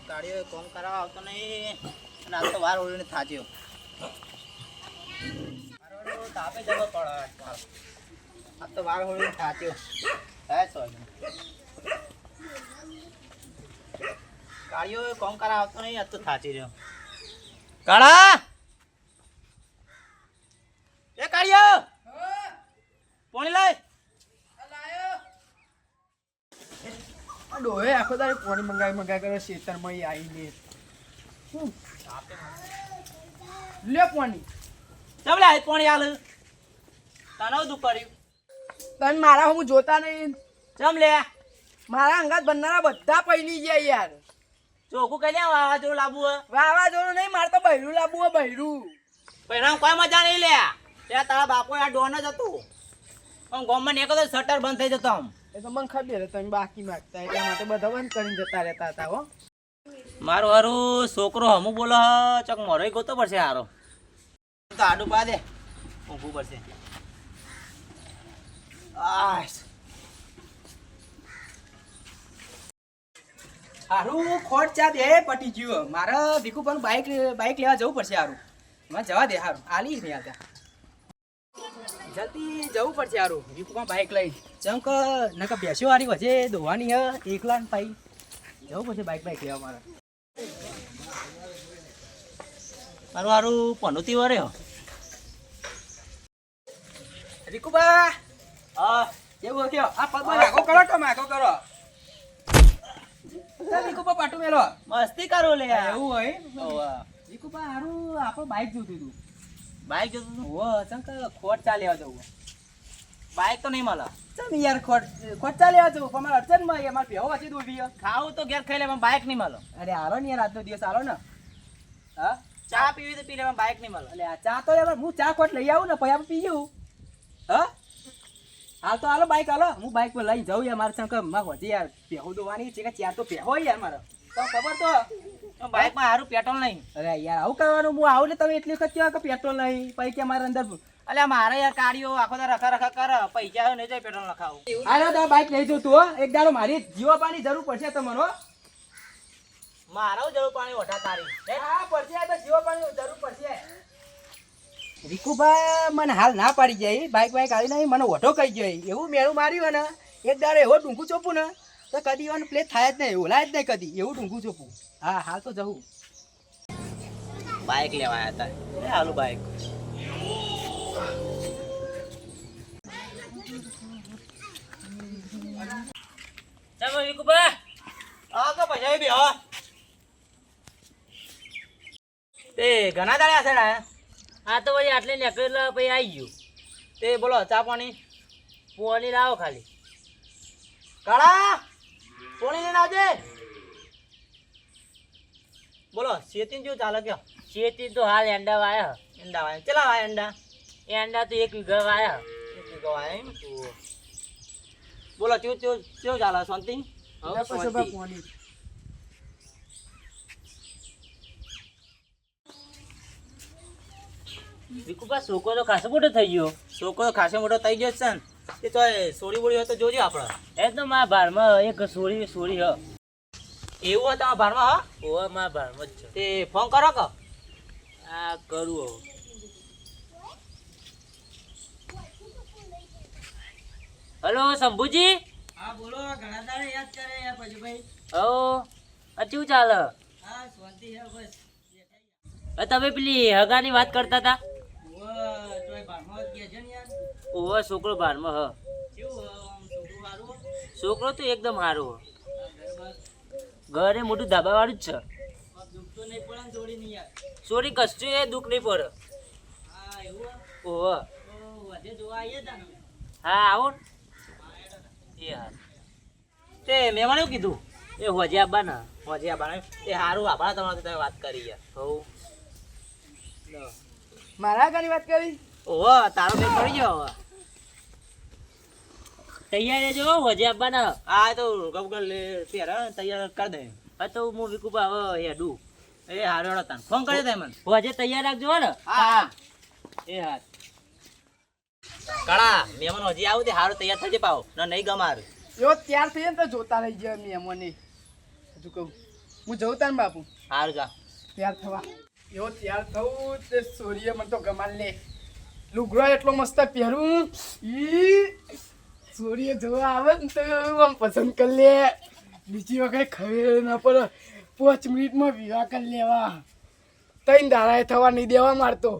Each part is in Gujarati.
ગાડીઓ કોમ કરાવવા આવતો નહીં અને આ તો વાર ઓળીને થાચ્યો તાપે જવો પડે આ તો વાર ઓળીને થાચ્યો થાય સોય ગાડીઓ કોમ કરાવવા આવતો નહીં આ તો થાચી રહ્યો કાળા એ કાળીઓ પોણી લાય ડોહે આખો તારે પાણી મંગાવી કર્યો ખેતરમાં આવીને લે પાણી ચમ લે પોણી હાલ તને દુઃખ કર્યું તને મારા હું જોતા નહીં ચમ લે મારા અંગાત બનનારા બધા પૈલી ગયા યાર ચોખ્ખું કઈ લે વાવાઝોડું લાવવું હે વાવાઝોડું નહીં મારે તો બૈરું લાવવું હે બૈરું પહેલા કોઈ મજા નહીં લે ત્યાં તારા બાપો આ ડોન જ હતું પણ ગોમમાં નીકળો તો શટર બંધ થઈ જતો આમ એ તો મને ખબર તમે બાકી માગતા એટલા માટે બધા બંધ કરીને જતા રહેતા હતા હો મારું હારું છોકરો હમું બોલો ચક મોરો ગોતો પડશે હારો તો આડું પા દે ઊંઘવું પડશે હારું ખોટ ચા દે પટી ગયો મારે ભીખુ પણ બાઈક લેવા જવું પડશે હારું મને જવા દે હારું આલી નહીં આવતા જલ્દી જવું પડશે હારું ભીખુ પણ બાઈક લઈ જેમ કે નકા બેસ્યો વાળી વચ્ચે દોવાની હે એકલા ને પાઈ જવું પડશે બાઈક લેવા મારે મારું હારું પનોતી વરે રીકુબા હા કેવું થયો આ પગમાં નાખો કરો તો માખો કરો રીકુબા પાટું મેલો મસ્તી કરો લે એવું હોય ઓવા રીકુબા હારું આપણો બાઈક જોતું હતું બાઈક જોતું તું ઓ ચંક ખોટ ચા લેવા જવું બાઈક તો નહીં મળે ચમ યાર ખોટ ચા લેવા જવું પણ મારા અડચણમાં યાર મારે ભેહો વાંચી દઉં ખાવું તો ઘેર ખાઈ લે પણ બાઈક નહીં મળે અરે હારો ને યાર આજનો દિવસ હાલો ને હા ચા પીવી તો પી લે પણ બાઈક નહીં મળે એટલે આ ચા તો યાર હું ચા ખોટ લઈ આવું ને પછી આપણે પીયું હા હાલ તો હાલો બાઈક હાલો હું બાઈક પર લઈ જાઉં યાર મારે ચંક મારે વધી યાર ભેહું દોવાની છે કે ચાર તો ભેહો યાર મારે તો ખબર તો બાઈકમાં સારું પેટ્રોલ નહીં અરે યાર આવું કરવાનું હું આવું ને તમે એટલી વખત કહો કે પેટ્રોલ નહીં પછી કે મારા અંદર અલ્યા મારે યાર ગાડીઓ આખો દા રખા કર પૈસા નહીં જાય પેટ્રોલ નખાવું હાલો તો બાઈક લઈ જઉં તું હો એક દાડો મારી જીવા પાણી જરૂર પડશે તમને હો મારો જરૂર પાણી ઓઢા તારી હા પડશે તો જીવા પાણી જરૂર પડશે રીકુભાઈ મને હાલ ના પાડી જાય બાઈક આવી નહીં મને ઓઢો કહી ગયો એવું મેળું માર્યું ને એક દાડો એવો ડુંગું ચોપું ને તો કદી એવાનું પ્લેટ થાય જ નહીં ઓલાય જ નહીં કદી એવું ડુંગું ચોપું હા હાલ તો જવું બાઈક લેવા આવ્યા હતા હાલું બાઈક ચાલો વિકુબા આ તો પૈસા બી હો તે ઘણા દાડે આસેડ આયા હા તો વળી આટલે નીકળેલા પછી આવી ગયું તે બોલો ચા પાણી પોણી લાવો ખાલી કાળા પાણી લઈને આવજે બોલો શેતીન જેવું ચાલે કયો શેતી તો હાલ એંડા વાયા એંડા વાય ચલા વાય એંડા એંડા તો 1 વીઘા વાયા બોલો કેવું ચાલે શાંતિ વિકુબા છોકરો તો ખાસો મોટો થઈ ગયો છોકરો ખાસો મોટો થઈ ગયો છે ને એ તો સોળી બોળી હોય તો જોજો આપણે એ તો મારા ભારમાં એક સોરી હ એવું હોય તમારા ભારમાં હા ઓવા મારા ભારમાં જ છે તે ફોન કરો કે આ કરું હલો શંભુજી હા બોલો ઘણા દાડે યાદ કરે યાર પછી ભાઈ હો આ શું ચાલે હા શાંતિ છે બસ તમે પેલી હગાની વાત કરતા હતા તોય ભારમાં જ ગયા છે ને યાર ઓવા છોકરો ભારમાં હ કેવું આમ છોકરું સારું છોકરો તો એકદમ સારો ઘરે મોટું ધાબા વાળું જ છે દુઃખ તો નહીં પડે ને જોડી નહીં યાર સોરી કશું એ દુઃખ નહીં પડે હા એવું ઓવા વધે જોવા આવીએ તા ને હા આવો ને. એ હા તે મહેમાન એવું કીધું એ હોજે આબાના હોજી આ બાને એ સારું આપણા તમારે તમે વાત કરી યાર હવ મારા ગાની વાત કરી ઓહો તારો બેન પડી ગયો હવે તૈયાર રહેજો હોજે આબાના આ તો ગબગલ લે ત્યારે તૈયાર કરી દે હા તો હું વિકુબા હવે હેડું એ હારો હેડો તાન ફોન કરી દે મને હોજે તૈયાર રાખજો હો ને હા એ હા કાળા મહેમાન હજી આવું તે હારો તૈયાર થજે પાવ ન નહીં ગમાર એવો ત્યાર થઈ ને તો જોતા રહી ગયા મેં મને હજુ કહું હું જઉં તાન બાપુ સારું જા તૈયાર થવા એવો તૈયાર થવું તે સૂર્ય મને તો ગમાલ લે લુગડો એટલો મસ્ત પહેરું ઈ સૂર્ય જોવા આવે ને તો આમ પસંદ કરી લે બીજી વખત ખબર ના પડે 5 મિનિટમાં વિવાહ કરી લેવા 3 દાડાએ થવા નહીં દેવા મારતો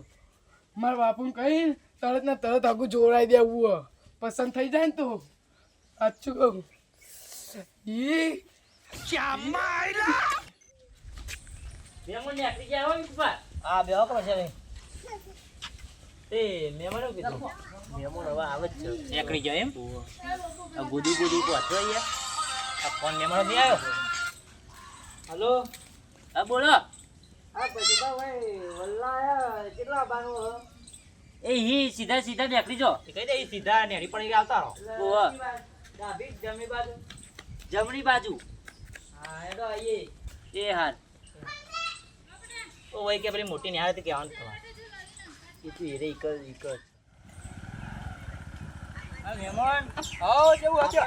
મારા બાપુને કહી તરત ને તરત આગું જોડાઈ દેવું પસંદ થઈ જાય ને તો સાચું કહું ઈ મહેમાન ને આખરી ગયા હોય પપ્પા હા બેહો કે પછી એ મહેમાનો કીધું મહેમાન હવે આવે જ છે એકડી જાય એમ આ ગુદી પહોંચો અહીંયા આ ફોન મહેમાનો નહીં આવ્યો હલો હા બોલો એ હી સીધા સીધા નીકળી જો એ કહી દે એ સીધા નેડી પણ આવતા રહો ઓહો જમણી બાજુ એ હાર ઓ ભાઈ કે પેલી મોટી નિહાળ હતી કહેવાનું થવા એ તું હીરે ઈકર હા મહેમાન હો જેવું હજો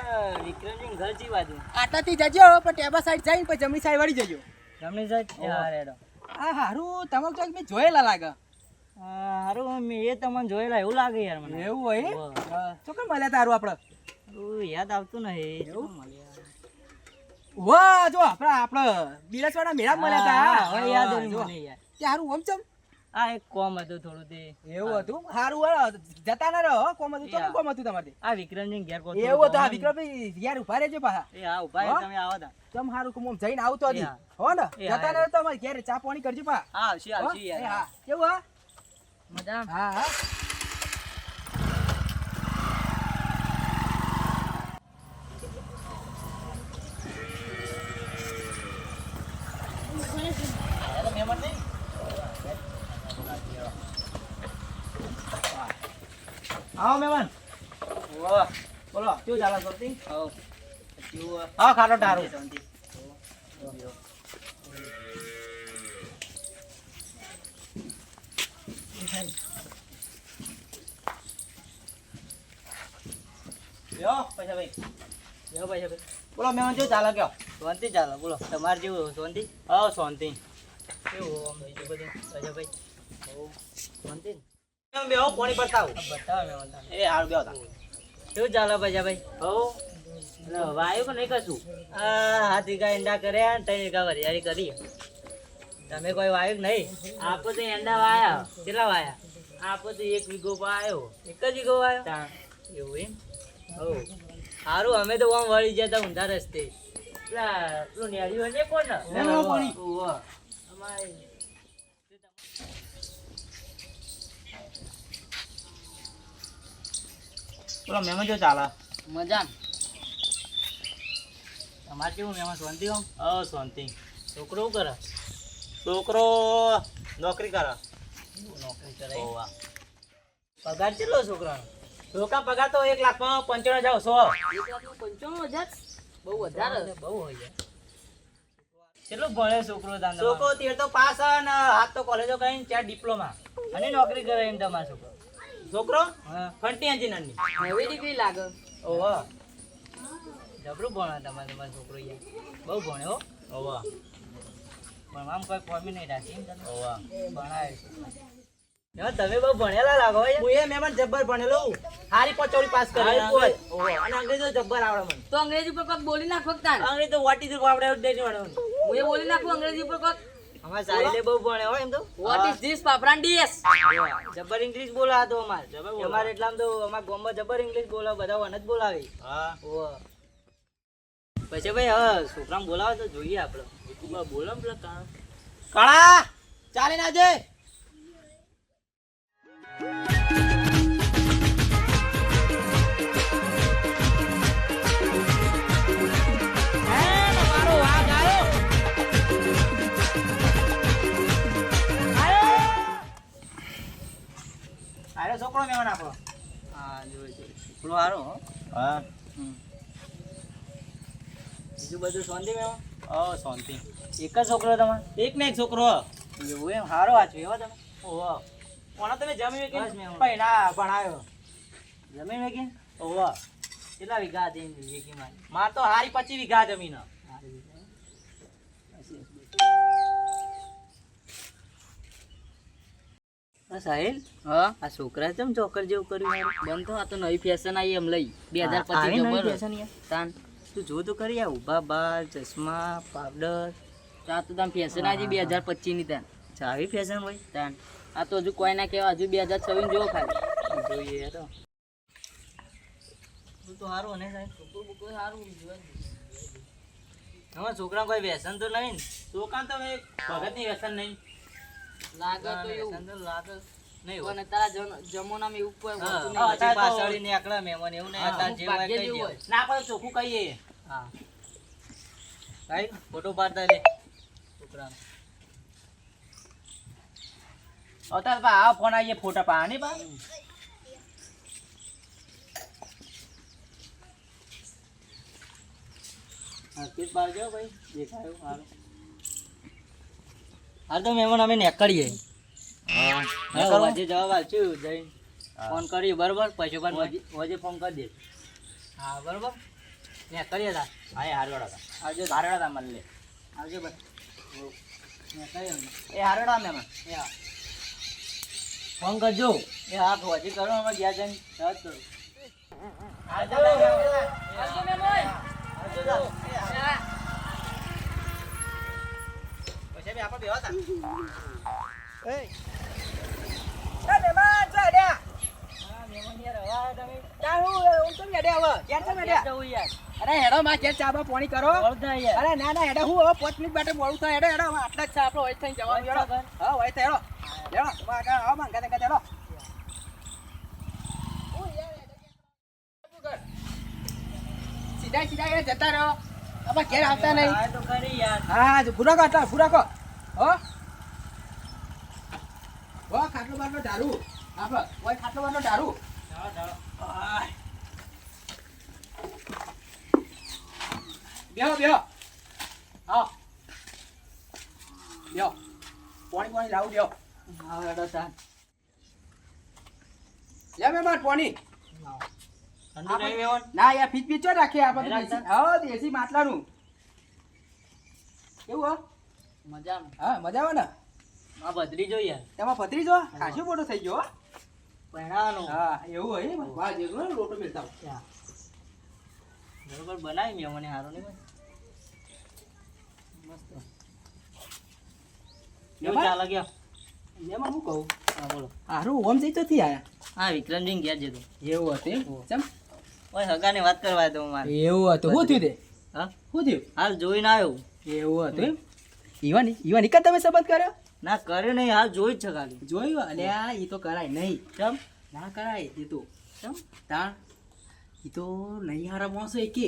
વિક્રમજી ઘર જી બાજુ આટાથી જજો પણ ટેબા સાઈડ જઈને પછી જમણી સાઈડ વળી જજો જમણી સાઈડ યાર એડો આ હારું તમારું તો મેં જોયેલા લાગે હારું મેં એ તમને જોયેલા એવું લાગે યાર મને એવું હોય હોવે. શું કેમ મળ્યા તારું આપણે યાદ આવતું નહીં એવું? વાહ જો આપણે બિલાસવાડા મેળા મળ્યા હતા હવે યાદ હા, આવ્યું જો. મને યાર તે હારું ઓમ ચમ આ એક કોમ હતું થોડું તે એવું હતું હારું જતા ના રહો કોમ હતું તો કોમ હતું તમારે આ વિક્રમજી ઘેર કોતો એવું હતું હા વિક્રમભાઈ યાર ઉભા રહેજો પાછા એ હા ઉભા રહો, તમે આવો તા ચમ હારું કોમ જઈને આવતો હતી હા. હો ને એ હા, જતા ના રહો તો અમારે ઘેર ચા પાણી કરજો પા હા આવશે આવશે હો? એ યાર હા કેવું હા મજા હા હા મહેમાન નહીં આવો મહેમાન બોલો શું ચાલે સોતી હા ખાટો ટારું પૈસા ભાઈ બોલો મહેમાન શું ચાલે કયો શાંતિ ચાલો બોલો તમારે જેવું શાંતિ હા શાંતિ કેવું આમ બીજું બધું અજયભાઈ શાંતિ ને બેહો પાણી પડતા આવું બતાવો મેં વાંધો નહીં. એ હારું બેહો તા કેવું ચાલે ભાઈ હો વાયુ કે નહીં કશું આ હાથ વીઘા ઈંડા કર્યા ને 3 વીઘા વરિયાળી કરી તમે કોઈ વાયુ કે નહીં આપો તો એંડા વાયા કેટલા વાયા આપો તો 1 વીઘો વાયો એક જ વીઘો વાયો તા એવું એમ હો સારું અમે તો આમ વળી જતા ઊંધા રસ્તે પેલા પેલું નેળિયું ને કોણ નેળિયું કોની? અમારે બોલો મહેમાન જો ચાલે મજા તમારે કેવું મેમાં શાંતિ હો શાંતિ છોકરો શું કરે છોકરો નોકરી કરે નોકરી કરે હોવા પગાર કેટલો છોકરાનો છોકરા પગાર તો 1,95,000 જાવ 100 1,95,000 બહુ વધારે બહુ હોય યાર કેટલું ભણે છોકરો તાન છોકરો તેર તો પાસ અને હાથ તો કોલેજો કરીને 4 ડિપ્લોમા અને નોકરી કરે એમ તમારો છોકરો છોકરો હા ફંટી એન્જિનિયરની એવી ડિગ્રી લાગે ઓવા જબરું ભણે તમારો છોકરો યાર બહુ ભણે હો ઓવા પણ આમ કોઈ ફોર્મી નહીં રાખી એમ તમે ઓવા ભણાય તમે બહુ ભણેલા લાગો યાર હું એ મહેમાન જબ્બર ભણેલો હારી પચોરી પાસ કરે હારી પોચ. ઓવા અને અંગ્રેજી જબ્બર આવડે મને તો અંગ્રેજી પર કોક બોલી નાખો તાન અંગ્રેજી તો વોટ ઇઝ આવડે એવું જ નહીં આવડે હું એ બોલી નાખું અંગ્રેજી પર કોક અમાર સાહેલે બહુ ભણે હો એમ તો what is this પાપરાંડીસ Jabbar English બોલા તો અમાર બોલા. અમાર એટલામ તો અમાર ગામમાં જબ્બર ઇંગ્લિશ બોલા બધા વન જ બોલાવે હા પછી ભાઈ હવે છોકરાને બોલાવે તો જોઈએ આપણે બોલો ને પેલા કાં કળા ચાલી નાજે આરે છોકરો મહેમાન આપણો હા જોઈએ છોકરો હારો હા બીજું બધું શાંતિ મેં શાંતિ એક જ છોકરો તમારે એક ને એક છોકરો એવું એમ સારો વાંચ્યો હો તમે ઓહો કોણ તમે જમી બસ મહેમાન. પૈણા ભણાયો જમીન વેકી ઓહો કેટલા વીઘા હતી વેકી મારી માર તો હારી 25 વીઘા જમીન સાહિલ, હા આ છોકરા ચમ ચોકર જેવું કર્યું યાર? બંધ તો આ તો નવી ફેશન આવી એમ લઈ આવી 2025 નવી જબર fashion યાર. તાન તું જો તો કરી, આ ઊભા બાલ, ચશ્મા, પાવડર, આ તો તમે ફેશન આવી 2025 ની તાન આવી ફેશન હોય. તાન આ તો હજુ કોઈ ના કહેવા હજુ 2026 જોવો ખાલી જોઈએ તો તું તો સારું ને સાહેબ, છોકરું બુકરું સારું જોવા અમારા છોકરા કોઈ વ્યસન તો નહીં ને? છોકરા તો ભગત ની વ્યસન નહીં. લાગે તો એવું વ્યસન તો લાગે નહીં હોય. પણ તારા જમોનામાં એવું કોઈ હોતું હા, નહીં. અત્યારે પાછળ નીકળે મહેમાન, એવું નહીં. હા, અત્યારે જે હોય ભાગ્ય કહી જેવું દે. હોય. ના પણ ચોખ્ખું કહીએ. હા ભાઈ ફોટો પાડતા લે છોકરાનો. અત્યારે પા આ ફોન આવીએ ફોટા પા નહીં પા. હરકત પાડજો ભાઈ, દેખાયો સારું. હાલ તો મહેમાન અમે નીકળીએ. હા, વજે જવાબ આલશું જઈને ફોન કરી બરોબર, પછી વજે ફોન કરી દે. હા બરોબર, નીકળીએ તા. હા એ હારવાડા તા આવજો, હારવાડા તા મળે આવજો બસ. નીકળીએ અમે. એ હારવાડા મહેમાન એ હા ફોન કરજો. એ હા વજે કરો, અમે ગયા જઈને તરત કરું. આવજો મહેમાન. આવજો તા. પછી બી આપણે બેવા તા. અરે હેડો માં ઘેર ચા બા પાણી કરો. અરે ના ના હેડો હું હવે 5 મિનિટ માટે મોડું થાય. હેડો હેડો આટલા જ છે આપણો હોય થઈને જવાનું. હેડો હા હોય તો હેડો હેડો હા માં ગાતે ગાતે હેડો. સીધા સીધા એ જતા રહો, આપણે ઘેર આવતા નહીં. તો કરી યાર. હા પૂરા કો આટલા પૂરા કો હો હો ખાટલો બાટલો ધારું આપણે હોય ખાટલો બાટલો ધારું. બેહો બેહો હા બેહો પાણી પાણી લાવું બેહો. હા હેડો તા. લે મહેમાન પાણી. ઠંડુ નહીં મહેમાન? ના યાર ફીચ ફીચ ચો રાખીએ આપણે તો નહીં દેશી. હા દેશી માટલાનું કેવું હો મજામાં. હા મજા આવે ને. આ બદલી જો યાર. તેમાં પતરી જો ખાસું મોટો થઈ ગયો હો. પહેરાવાનું. હા એવું હોય ને વાહ જેવું ને લોટો મિલતા ત્યાં. બરોબર બનાવી મેં મને હારો નહીં ભાઈ. મસ્ત. કેવું મહેમાન? ચાલે ગયા? એમાં હું કહું હા બોલો. હારું ઓમ જઈ તો થી આયા હા વિક્રમજી ગયા જતો. એવું હતું એમ? ચમ ઓય હગાની વાત કરવા તો મારે. એવું હતું શું થયું તે હા શું થયું હાલ જોઈને આવ્યો. એવું હતું એમ ઈવા નિકા તમે સંબંધ કર્યો ના કર્યો નહીં, હાલ જોઈ જ છે ખાલી. જોયું અલ્યા ઈ તો કરાય નહીં ચમ ના કરાય એ તો ચમ તાણ ઈ તો નહીં હારા માણસો એકે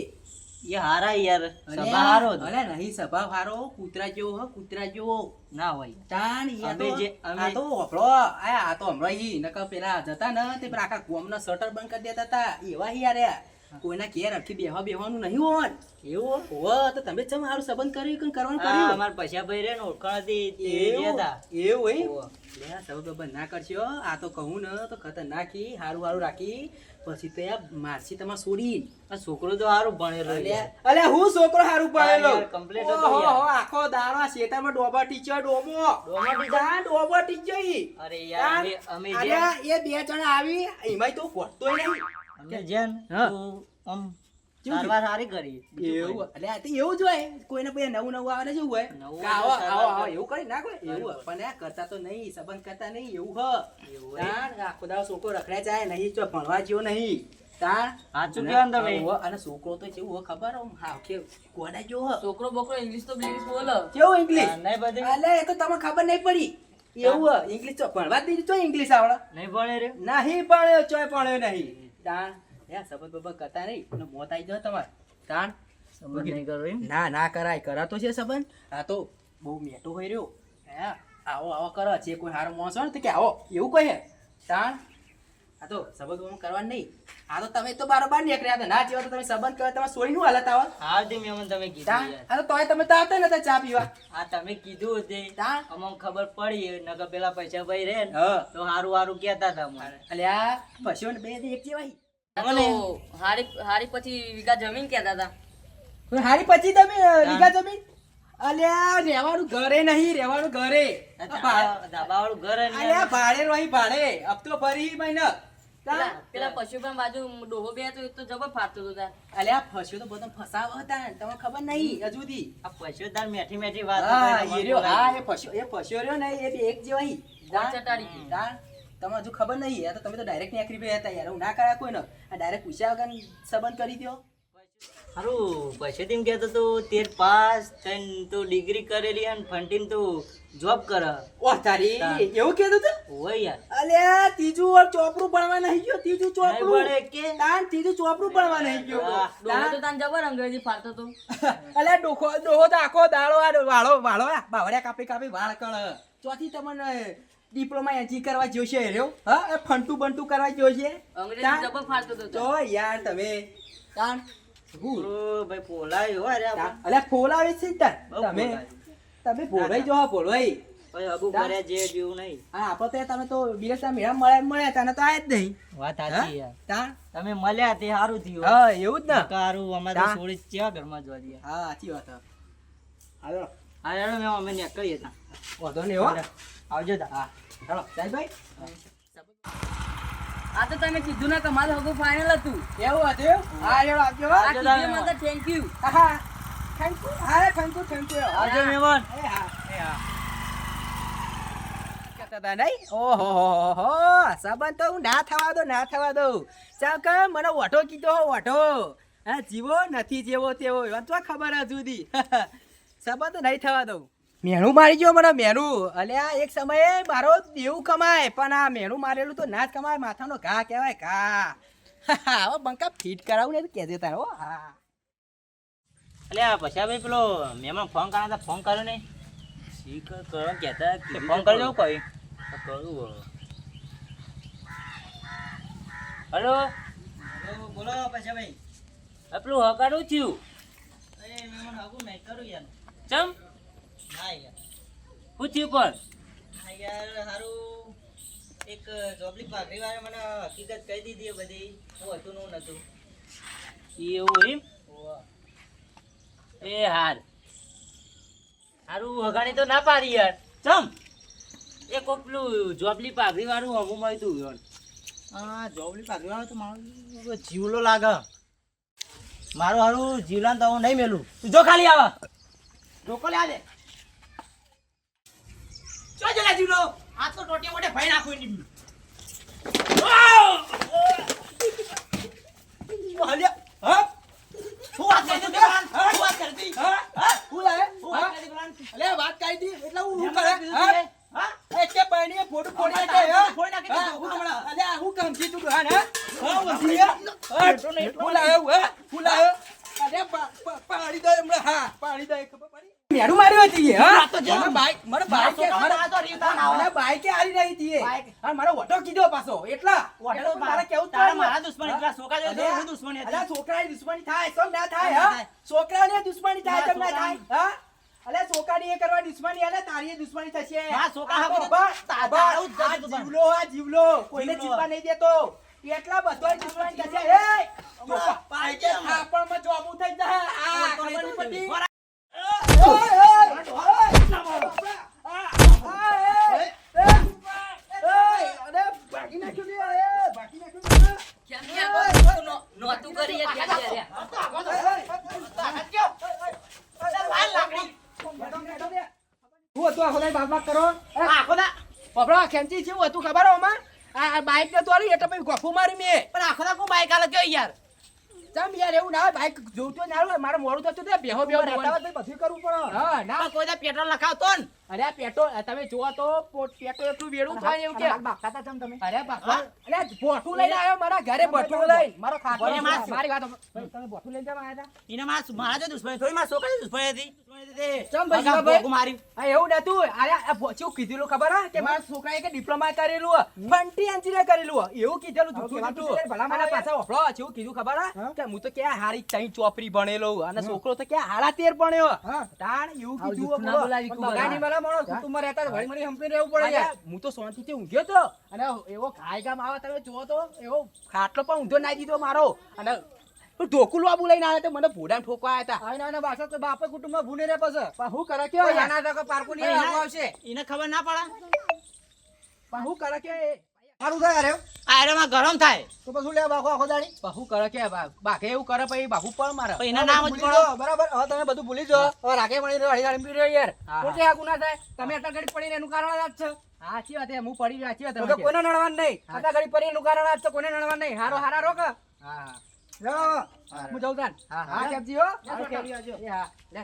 એ હારા યાર, સભા હારો હતો. અલ્યા નહીં સ્વભાવ હારો કૂતરા જેવો હો કૂતરા જેવો ના હોય. તાણ ઈ અમે આ તો હોપળો આ તો હમણાં ઈ નકર પેલા જતા ને તે પેલા આખા ગોમના શટર બંધ કરી દેતા હતા એવા યાર કોઈના ઘેર અડથી બેહવાનું નહીં હોન એવું હો તો તમે ચમ હારું સંબંધ કર્યું કે કરવાનું હા કર્યું અમારા પૈસા ભાઈ રે ને ઓળખાણ હતી તે એવું હતા. એવું હે ઓહો. લે સંબંધ બંધ ના કરશો આ તો કહું ને તો ખતરનાક ઈ હારું હારું રાખી પછી તો યાર મારસી તમારે છોડી આ છોકરો તો હારું ભણેલો યાર. અલ્યા હું છોકરો હારું પાડેલો યાર, complete હતો યાર. ઓહો, આખો દાડો આ શેતામાં ડોબા ટીચર ડોમો ડોમા ડોબા ટીચર ઈ અરે યાર અમે અલ્યા એ બે જણા આવી એમાંય તો ગોઠતોય નહીં અમે જેન હા. તો આમ કેવું સારવાર સારી કરી. એવું અલ્યા તે એવું જ હોય કોઈને પછી નવું નવું આવે ને જેવું હોય નવું કે આવો આવે, આવો સારવાર આવો કરે. એવું કરી નાખો એવું હોય. બરાબર. પણ આ કરતા તો નહીં સંબંધ કરતા નહીં એવું હ એવું હોય. તાણ આખો દાડો છોકરો રખડ્યા જાય નહીં જો ભણવા જેવો નહીં તાણ સાચું કહેવાનું તમે. હોવે, અને છોકરો તો કેવું હોય ખબર આમ હાવ કે ગોડા જેવો હ. છોકરો બોકરો ઇંગ્લિશ તો ઇંગ્લિશ બોલો. કેવું ઇંગ્લિશ હા, નહીં બધે અલે એ તો તમને ખબર નહીં પડી એવું હ ઇંગ્લિશ તો ભણવા જ નહીં તો ઇંગ્લિશ આવડે નહીં ભણે રે. નહીં ભણ્યો ચોય ભણ્યો નહીં તાણ હે સંબંધ બબંધ કરતા નહીં અને મોત આવી જાય તમારે તાણ સંબંધ નહીં કરો એમ. ના ના કરાય કરાતો છે સંબંધ આ તો બહુ મેટો હોય રહ્યો હે આવો આવો કરો છે કોઈ હારો માણસ હોય ને તો કે આવો એવું કહે તાણ આ તો સંબંધ બબંધ કરવાનું નહીં આ તો તમે તો બારોબાર નીકળ્યા હતા ના જેવા તો તમે સંબંધ કરવા તમે છોડી નું હાલત આવો હાલ થી મેમન તમે કીધું તાણ યાર. આ તો તોય તમે તો આવતા નતા ચા પીવા આ તમે કીધું તે તાણ અમને ખબર પડી નકર પેલા પૈસા ભાઈ રે ને હા તો હારું હારું કહેતા હતા મને. અલ્યા પશુઓ ને બે એક જેવાય આ તો હારી હારી પછી વીઘા જમીન કહેતા હતા. કોઈ હારી પછી તમે વીઘા જમીન અલ્યા રહેવાનું ઘરે નહીં રહેવાનું ઘરે ધાબાવાળું ઘર હે ને. અલ્યા ભાડે રહી ભાડે હપ્તો ભરી મહિને પેલા પશુ પણ બાજુ ડોહો બે તો એ તો જબર ફાટતો હતો તાર. અલ્યા ફસ્યો તો બધા ફસાવ હતા ને તમને ખબર નહીં હજુ સુધી આ પૈસેદાર મેઠી મેઠી વાત હા કરે, એ રહ્યો હા એ ફસ્યો રહ્યો ને એ બે એક જેવા હી ચટાડી ગઈ. તાણ તમને હજુ ખબર નહીં આ તો તમે તો ડાયરેક્ટ નીકળી ગયા હતા યાર હું ના કર્યા કોઈ ને આ ડાયરેક્ટ પૂછ્યા વગર સંબંધ કરી દ્યો હારું પૈસેથી એમ કહેતો તો 13 પાસ થઈને તો ડિગ્રી કરેલી અને ફંટીને તો જોબ કરે. ઓહ તારી એવું કહેતું તું હોય યાર. અલ્યા ત્રીજું વાર ચોપડું ભણવા નહીં ગયો ત્રીજું નહીં ચોપડું ભણે કે? તાણ ત્રીજું ચોપડું ભણવા નહીં ગયો વાહ. ડોહો તો તાન જબર અંગ્રેજી ફાટતો હતો. અલ્યા ડોહો તો આખો દાડો આ વાળો આ બાવળિયા કાપી કાપી વાળ કળ ચોથી તમને ડિપ્લોમા એજી કરવા જોશે રહ્યો હા એ ફંટુ બંટુ કરવા જોશે અંગ્રેજી તાણ જબર ફાટતો હતો તો યાર તમે તાણ હું ઓ ભાઈ પોલાય હો રે આપણે. અલ્યા ફોલાવે છે ને તાર બહુ તમે ફોલાય. તમે ભોળવાઈ જો ભોળવાઈ ભાઈ અબુ કર્યા જે જેવું નહીં. હા આપણે તો તમે તો બિરસા મેળા મળ્યા તને તો આયા જ નહીં વાત હા? સાચી યાર. તાણ તમે મળ્યા તે સારું થયું. હા એવું જ ને સારું અમારે તો તાણ. છોડી કેવા ઘરમાં જોવા દે. હા સાચી વાત હે. હાલો હા હેડો મેં અમે નીકળીએ તા. વાંધો નહીં હો આવજો તા. હા ચાલો સાહેબભાઈ આ તો તમે કીધું ને તમારું હગું ફાઇનલ હતું. એવું હતું હા એવો આવજો હો. આ કીધું એમાં તો થેન્ક યુ. હા થેન્ક યુ હા થેન્ક યુ આવજો મહેમાન. એ હા કહેતા હતા નહીં ઓહો હો સંબંધ તો હું ના થવા દઉં ચાલ કે મને ઓઠો કીધો ઓઠો હા જીવો નથી જેવો તેવો એમ તો ખબર હજુ સુધી સંબંધ નહીં થવા દઉં મેણું મારી ગયો મને મેણું અલ્યા એક સમયે મારો દેવું કમાય પણ આ મેણું મારેલું તો ના જ કમાય માથાનો ઘા કહેવાય ઘા હવે બંકા ફીટ કરાવું ને તો કહેજે તારે હો હા અલ્યા પછી ભાઈ પેલો મહેમાન ફોન કર્યા હતા ફોન કર્યો નહીં. કરો કહેતા ફોન કરજો કોઈ કરું. હલો બોલો પછી ભાઈ. આપણું હકારું થયું અરે મહેમાન આગું નહીં કરું યાર. ચમ ના યાર. શું થયું પણ હા યાર હારું એક જોબલી પાઘડી વાળે મને હકીકત કહી દીધી એ બધી હું હતું નું નતું. એવું એમ એ હાર હારું હગાણી તો ના પાડી યાર. ચમ એ કોક પેલું જોબલી પાઘડી વાળું હમું મળ્યું યાર. હા જોબલી પાઘડી વાળો તો મારો જીવલો લાગે. મારું હારું જીવલાને તો હું નહીં મેલું. તું જો ખાલી આવા રોકો લે દે જો જલા જીવલો આ તો ટોટિયા મોટે ભાઈ નાખું ની હાલ્યા હા શું વાત કરતી બેન શું વાત કરતી હા હું લાવે અલે વાત કરી દી એટલે હું કરે હા એ કે બહેનીએ ફોટો ફોડી નાખે ફોડી નાખી હું હમણાં અલે હું કામ છી તું હા હા વધી હું લાવ્યો હું લાવ્યો અરે પાડી દે હમણાં હા પાડી દે ખબર પડી મેરું માર્યો હતી હા મને બાઈક મને બાઈક કે મને બાઈક કે આરી રહી હતી હા મારો ઓટો કીધો પાછો એટલા ઓટો મારે કેવું તારા મારા દુશ્મન એટલા છોકરા જોડે હું દુશ્મન હતી. અલા છોકરાની દુશ્મની થાય સમ ના થાય હા છોકરાને દુશ્મની થાય સમ ના થાય હા અલે છોકરાની એ કરવા દુશ્મની અલે તારી દુશ્મની થશે હા, છોકરા આ હાકુ બસ, તારું જ આ જતું જીવલો આ જીવલો કોઈને જીવલો. જીવવા નહીં દેતો એટલા બધોય દુશ્મની થશે એ પાઈકે થાપણમાં જોબું થઈ જાય આ ખબર નહીં પડતી કેમ કે આ નહોતું કરી એ કેમ કે રહ્યા. બાઈક ને તોડી એટલે પછી ગોફું મારી મેં પણ આખો દા કો બાઈક આલે ગયો યાર. ચમ યાર એવું ના હોય બાઈક જોતો ના હોય મારે મોડું થતું હતું બેહો બેહો રહેતા હોય તો બધું કરવું પડે હા ના પણ કોઈ દા પેટ્રોલ લખાવતો ને. અરે પેટ્રોલ તમે જોવો તો પેટ્રોલ એટલું વેડું થાય ને એવું કે બાકાતા ચમ તમે અરે બાકા અરે બોઠું લઈને આવ્યો મારા ઘરે બોઠું લઈને મારો ખાતો બોલે માસ. મારી વાત તમે બોઠું લઈને જવા આવ્યા હતા એને મારા જો દુશ્મન થોડી મારા છોકરા દુશ્મન હતી. ચમ ભાઈ ભાગા ભાઈ ભોગ મારી. આ એવું નતું અરે આ શું કીધેલું ખબર હે કે મારા છોકરાએ કે ડિપ્લોમા કરેલું ફંટી એન્જિનિયર કરેલું એવું કીધેલું જૂઠું ભલા પાછા ઓફળો શું કીધું ખબર હે કે હું તો ક્યાં હારી ચઈ ચોપરી ભણેલો અને છોકરો તો ક્યાં હાડા 13 ભણ્યો તાણ એવું કીધું ના બોલાવી કુંવર. બગાડી મને મારો કુટુંબ રહેતા વળી મને હંપી રહેવું પડે યાર હું તો શાંતિથી ઊંઘ્યો તો અને એવો ખાઈ ગામ આવે તમે જુઓ તો એવો ખાટલો પણ ઊંધો નાઈ દીધો મારો અને ઢોકું આબુ લઈને આવ્યા તો મને ભોડાને ઠોકવા આવ્યા હતા. આઈ ના બાસા તો બાપે કુટુંબમાં ભૂને રે પછી પણ હું કરે કે યાર? આના તો પારકુ ની આવશે એને ખબર ના પડે પણ હું કરે કે મારું થાય અરે આ એમાં ગરમ થાય તો પછી લે બાકો આખો દાડી પણ હું કરે કે બાકે એવું કરે પછી બાપુ પણ મારે. પછી એના નામ જ ભૂલી પડો જાઓ, બરાબર હવે તમે બધું ભૂલી જાઓ હવે રાગે મળી રહ્યો હળી પી રહ્યો યાર હા, તો હા. કે આ ગુના થાય તમે એટલા ઘડી પડીને એનું કારણ જ છે હા સાચી વાત છે, હું પડી રહ્યો સાચી વાત તો તમારી. કોઈને નડવાનું નહીં હા. આટલા ઘડી પડી એનું કારણ જ છે કોઈને નડવાનું નહીં હારો હારા રોક હા હા જાઓ હું જઉં તાન હા, હા. હા કેપજી હો હા, કેરી આવજો. એ હા લે